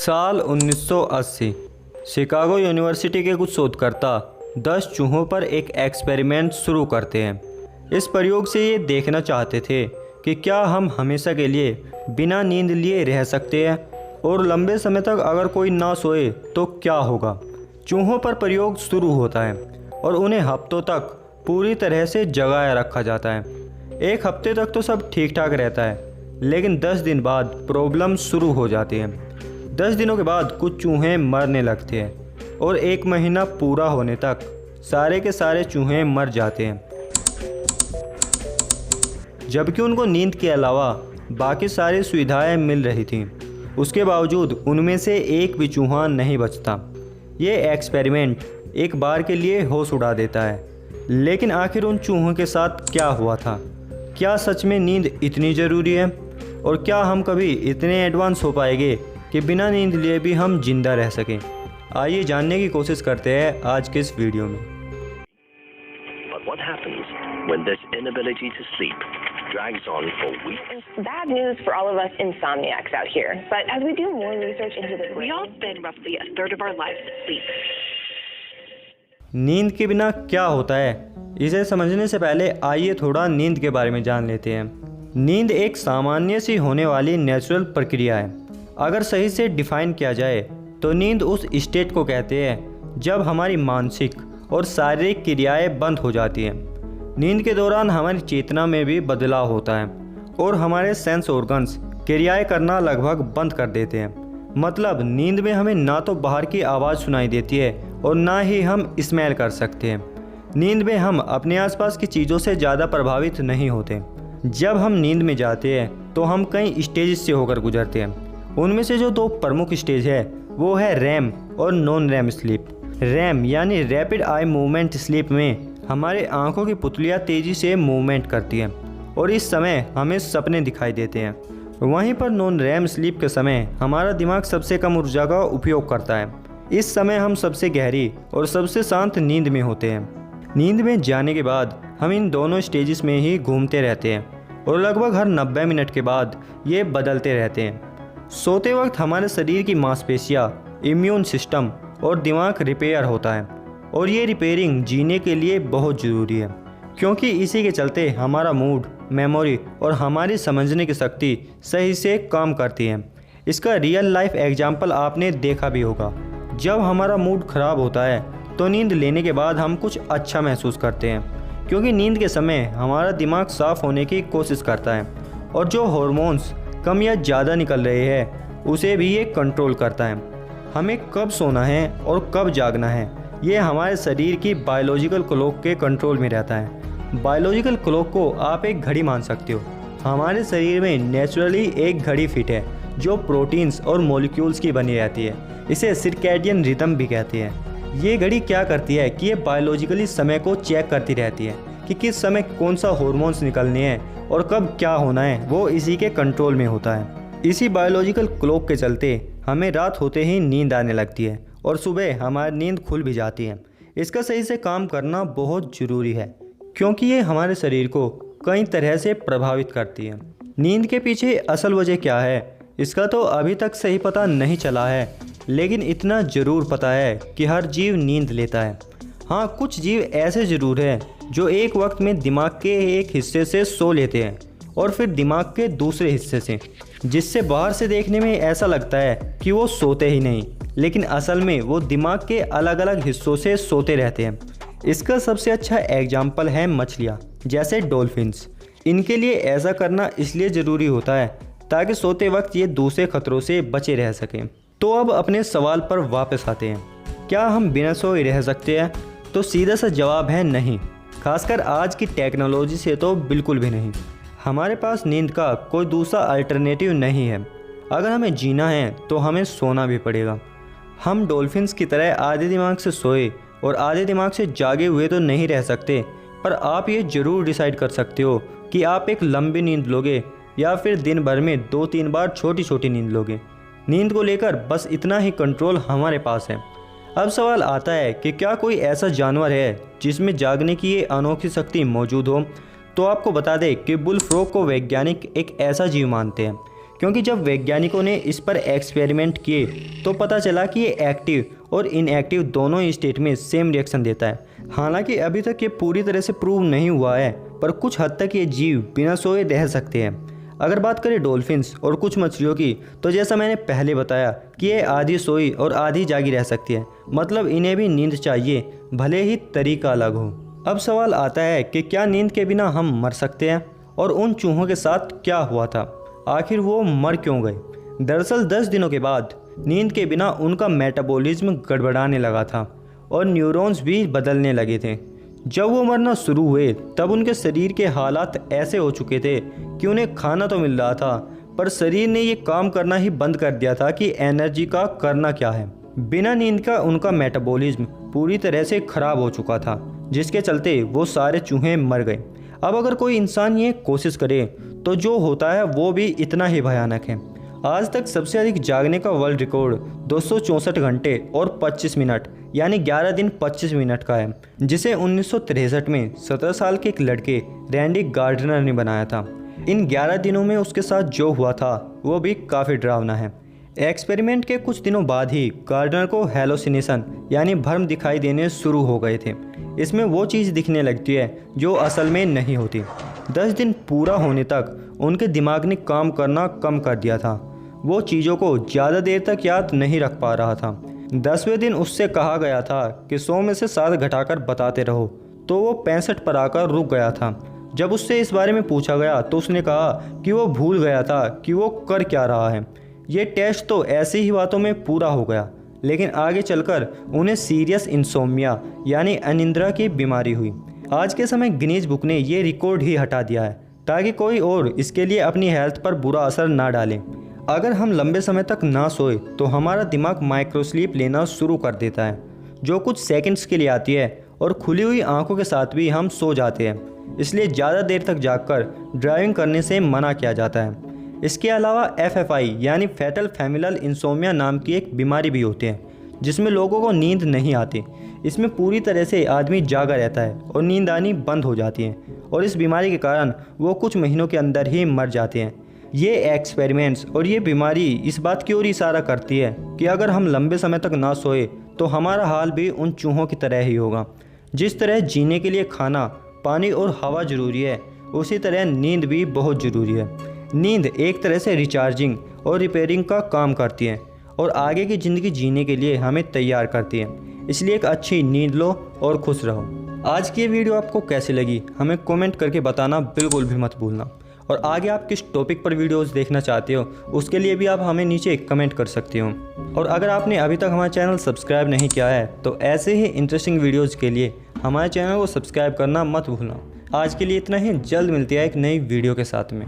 साल 1980 Chicago university के कुछ शोधकर्ता 10 चूहों पर एक एक्सपेरिमेंट शुरू करते हैं। इस प्रयोग से ये देखना चाहते थे कि क्या हम हमेशा के लिए बिना नींद लिए रह सकते हैं और लंबे समय तक अगर कोई ना सोए तो क्या होगा। चूहों पर प्रयोग शुरू होता है और उन्हें हफ्तों तक पूरी तरह से जगाए रखा जाता है। एक हफ्ते तक तो सब ठीक ठाक रहता है, लेकिन 10 दिन बाद प्रॉब्लम शुरू हो जाती है। 10 दिनों के बाद कुछ चूहे मरने लगते हैं और 1 महीना पूरा होने तक सारे के सारे चूहे मर जाते हैं, जबकि उनको नींद के अलावा बाकी सारी सुविधाएं मिल रही थीं। उसके बावजूद उनमें से एक भी चूहा नहीं बचता। ये एक्सपेरिमेंट एक बार के लिए होश उड़ा देता है, लेकिन आखिर उन चूहों के साथ क्या हुआ था? क्या सच में नींद इतनी ज़रूरी है? और क्या हम कभी इतने एडवांस हो पाएंगे कि बिना नींद लिए भी हम जिंदा रह सकें? आइए जानने की कोशिश करते हैं आज के इस वीडियो में। But what happens when this inability to sleep drags on for weeks? It's bad news for all of us insomniacs out here. But as we do more research into the brain, We all spend roughly a third of our lives asleep. नींद के बिना क्या होता है, इसे समझने से पहले आइए थोड़ा नींद के बारे में जान लेते हैं। नींद एक सामान्य सी होने वाली नेचुरल प्रक्रिया है। अगर सही से डिफाइन किया जाए तो नींद उस स्टेट को कहते हैं जब हमारी मानसिक और शारीरिक क्रियाएं बंद हो जाती हैं। नींद के दौरान हमारी चेतना में भी बदलाव होता है और हमारे सेंस ऑर्गन्स क्रियाएं करना लगभग बंद कर देते हैं। मतलब नींद में हमें ना तो बाहर की आवाज़ सुनाई देती है और ना ही हम स्मेल कर सकते हैं। नींद में हम अपने आसपास की चीज़ों से ज़्यादा प्रभावित नहीं होते। जब हम नींद में जाते हैं तो हम कई स्टेज से होकर गुजरते हैं। उनमें से जो 2 प्रमुख स्टेज है वो है रैम और नॉन रैम स्लीप। रैम यानी रैपिड आई मूवमेंट स्लीप में हमारे आंखों की पुतलियाँ तेज़ी से मूवमेंट करती हैं और इस समय हमें सपने दिखाई देते हैं। वहीं पर नॉन रैम स्लीप के समय हमारा दिमाग सबसे कम ऊर्जा का उपयोग करता है। इस समय हम सबसे गहरी और सबसे शांत नींद में होते हैं। नींद में जाने के बाद हम इन दोनों स्टेजेस में ही घूमते रहते हैं और लगभग हर 90 मिनट के बाद ये बदलते रहते हैं। सोते वक्त हमारे शरीर की मांसपेशियाँ, इम्यून सिस्टम और दिमाग रिपेयर होता है और ये रिपेयरिंग जीने के लिए बहुत ज़रूरी है, क्योंकि इसी के चलते हमारा मूड, मेमोरी और हमारी समझने की शक्ति सही से काम करती है। इसका रियल लाइफ एग्जाम्पल आपने देखा भी होगा। जब हमारा मूड ख़राब होता है तो नींद लेने के बाद हम कुछ अच्छा महसूस करते हैं, क्योंकि नींद के समय हमारा दिमाग साफ़ होने की कोशिश करता है और जो हॉर्मोन्स कम या ज़्यादा निकल रहे हैं उसे भी ये कंट्रोल करता है। हमें कब सोना है और कब जागना है ये हमारे शरीर की बायोलॉजिकल क्लॉक के कंट्रोल में रहता है। बायोलॉजिकल क्लॉक को आप एक घड़ी मान सकते हो। हमारे शरीर में नेचुरली एक घड़ी फिट है जो प्रोटीन्स और मॉलिक्यूल्स की बनी रहती है। इसे सर्कैडियन रिदम भी कहते हैं। ये घड़ी क्या करती है कि ये बायोलॉजिकली समय को चेक करती रहती है कि किस समय कौन सा हार्मोन्स निकलने हैं और कब क्या होना है, वो इसी के कंट्रोल में होता है। इसी बायोलॉजिकल क्लॉक के चलते हमें रात होते ही नींद आने लगती है और सुबह हमारी नींद खुल भी जाती है। इसका सही से काम करना बहुत ज़रूरी है, क्योंकि ये हमारे शरीर को कई तरह से प्रभावित करती है। नींद के पीछे असल वजह क्या है इसका तो अभी तक सही पता नहीं चला है, लेकिन इतना ज़रूर पता है कि हर जीव नींद लेता है। हाँ, कुछ जीव ऐसे ज़रूर हैं जो एक वक्त में दिमाग के एक हिस्से से सो लेते हैं और फिर दिमाग के दूसरे हिस्से से, जिससे बाहर से देखने में ऐसा लगता है कि वो सोते ही नहीं, लेकिन असल में वो दिमाग के अलग अलग हिस्सों से सोते रहते हैं। इसका सबसे अच्छा एग्जाम्पल है मछलियाँ, जैसे डॉल्फिन्स। इनके लिए ऐसा करना इसलिए ज़रूरी होता है ताकि सोते वक्त ये दूसरे खतरों से बचे रह सकें। तो अब अपने सवाल पर वापस आते हैं, क्या हम बिना सोए रह सकते हैं? तो सीधा सा जवाब है नहीं। खासकर आज की टेक्नोलॉजी से तो बिल्कुल भी नहीं। हमारे पास नींद का कोई दूसरा अल्टरनेटिव नहीं है। अगर हमें जीना है तो हमें सोना भी पड़ेगा। हम डॉल्फिन्स की तरह आधे दिमाग से सोए और आधे दिमाग से जागे हुए तो नहीं रह सकते, पर आप ये ज़रूर डिसाइड कर सकते हो कि आप एक लंबी नींद लोगे या फिर दिन भर में 2-3 बार छोटी छोटी नींद लोगे। नींद को लेकर बस इतना ही कंट्रोल हमारे पास है। अब सवाल आता है कि क्या कोई ऐसा जानवर है जिसमें जागने की ये अनोखी शक्ति मौजूद हो? तो आपको बता दें कि बुल फ्रॉग को वैज्ञानिक एक ऐसा जीव मानते हैं, क्योंकि जब वैज्ञानिकों ने इस पर एक्सपेरिमेंट किए तो पता चला कि ये एक्टिव और इनएक्टिव दोनों ही स्टेट में सेम रिएक्शन देता है। हालांकि अभी तक ये पूरी तरह से प्रूव नहीं हुआ है, पर कुछ हद तक ये जीव बिना सोए रह सकते हैं। अगर बात करें डॉल्फिन्स और कुछ मछलियों की, तो जैसा मैंने पहले बताया कि ये आधी सोई और आधी जागी रह सकती है, मतलब इन्हें भी नींद चाहिए, भले ही तरीका अलग हो। अब सवाल आता है कि क्या नींद के बिना हम मर सकते हैं, और उन चूहों के साथ क्या हुआ था, आखिर वो मर क्यों गए। दरअसल 10 दिनों के बाद नींद के बिना उनका मेटाबॉलिज्म गड़बड़ाने लगा था और न्यूरॉन्स भी बदलने लगे थे। जब वो मरना शुरू हुए तब उनके शरीर के हालात ऐसे हो चुके थे कि उन्हें खाना तो मिल रहा था, पर शरीर ने ये काम करना ही बंद कर दिया था कि एनर्जी का करना क्या है। बिना नींद का उनका मेटाबॉलिज्म पूरी तरह से खराब हो चुका था, जिसके चलते वो सारे चूहे मर गए। अब अगर कोई इंसान ये कोशिश करे तो जो होता है वो भी इतना ही भयानक है। आज तक सबसे अधिक जागने का वर्ल्ड रिकॉर्ड 264 घंटे और 25 मिनट यानी 11 दिन 25 मिनट का है, जिसे 1963 में 17 साल के एक लड़के रैंडी गार्डनर ने बनाया था। इन 11 दिनों में उसके साथ जो हुआ था वो भी काफ़ी डरावना है। एक्सपेरिमेंट के कुछ दिनों बाद ही गार्डनर को हैलोसिनेशन यानी भ्रम दिखाई देने शुरू हो गए थे। इसमें वो चीज़ दिखने लगती है जो असल में नहीं होती। 10 दिन पूरा होने तक उनके दिमाग ने काम करना कम कर दिया था। वो चीज़ों को ज़्यादा देर तक याद नहीं रख पा रहा था। 10वें दिन उससे कहा गया था कि 100 में से 7 घटाकर बताते रहो, तो वो 65 पर आकर रुक गया था। जब उससे इस बारे में पूछा गया तो उसने कहा कि वो भूल गया था कि वो कर क्या रहा है। ये टेस्ट तो ऐसी ही बातों में पूरा हो गया, लेकिन आगे चलकर उन्हें सीरियस इंसोम्निया यानी अनिद्रा की बीमारी हुई। आज के समय गिनीज बुक ने ये रिकॉर्ड ही हटा दिया है ताकि कोई और इसके लिए अपनी हेल्थ पर बुरा असर ना डाले। अगर हम लंबे समय तक ना सोए तो हमारा दिमाग माइक्रो स्लीप लेना शुरू कर देता है, जो कुछ सेकंड्स के लिए आती है, और खुली हुई आंखों के साथ भी हम सो जाते हैं। इसलिए ज़्यादा देर तक जागकर ड्राइविंग करने से मना किया जाता है। इसके अलावा FFI यानी फैटल फैमिलियल इंसोम्निया नाम की एक बीमारी भी होती है, जिसमें लोगों को नींद नहीं आती। इसमें पूरी तरह से आदमी जागा रहता है और नींद आनी बंद हो जाती है, और इस बीमारी के कारण वो कुछ महीनों के अंदर ही मर जाते हैं। ये एक्सपेरिमेंट्स और ये बीमारी इस बात की ओर इशारा करती है कि अगर हम लंबे समय तक ना सोए तो हमारा हाल भी उन चूहों की तरह ही होगा। जिस तरह जीने के लिए खाना, पानी और हवा ज़रूरी है, उसी तरह नींद भी बहुत ज़रूरी है। नींद एक तरह से रिचार्जिंग और रिपेयरिंग का काम करती है और आगे की ज़िंदगी जीने के लिए हमें तैयार करती है। इसलिए एक अच्छी नींद लो और खुश रहो। आज की ये वीडियो आपको कैसी लगी हमें कमेंट करके बताना बिल्कुल भी मत भूलना, और आगे आप किस टॉपिक पर वीडियोस देखना चाहते हो उसके लिए भी आप हमें नीचे कमेंट कर सकते हो। और अगर आपने अभी तक हमारा चैनल सब्सक्राइब नहीं किया है तो ऐसे ही इंटरेस्टिंग वीडियोज़ के लिए हमारे चैनल को सब्सक्राइब करना मत भूलना। आज के लिए इतना ही, जल्द मिलती है एक नई वीडियो के साथ में।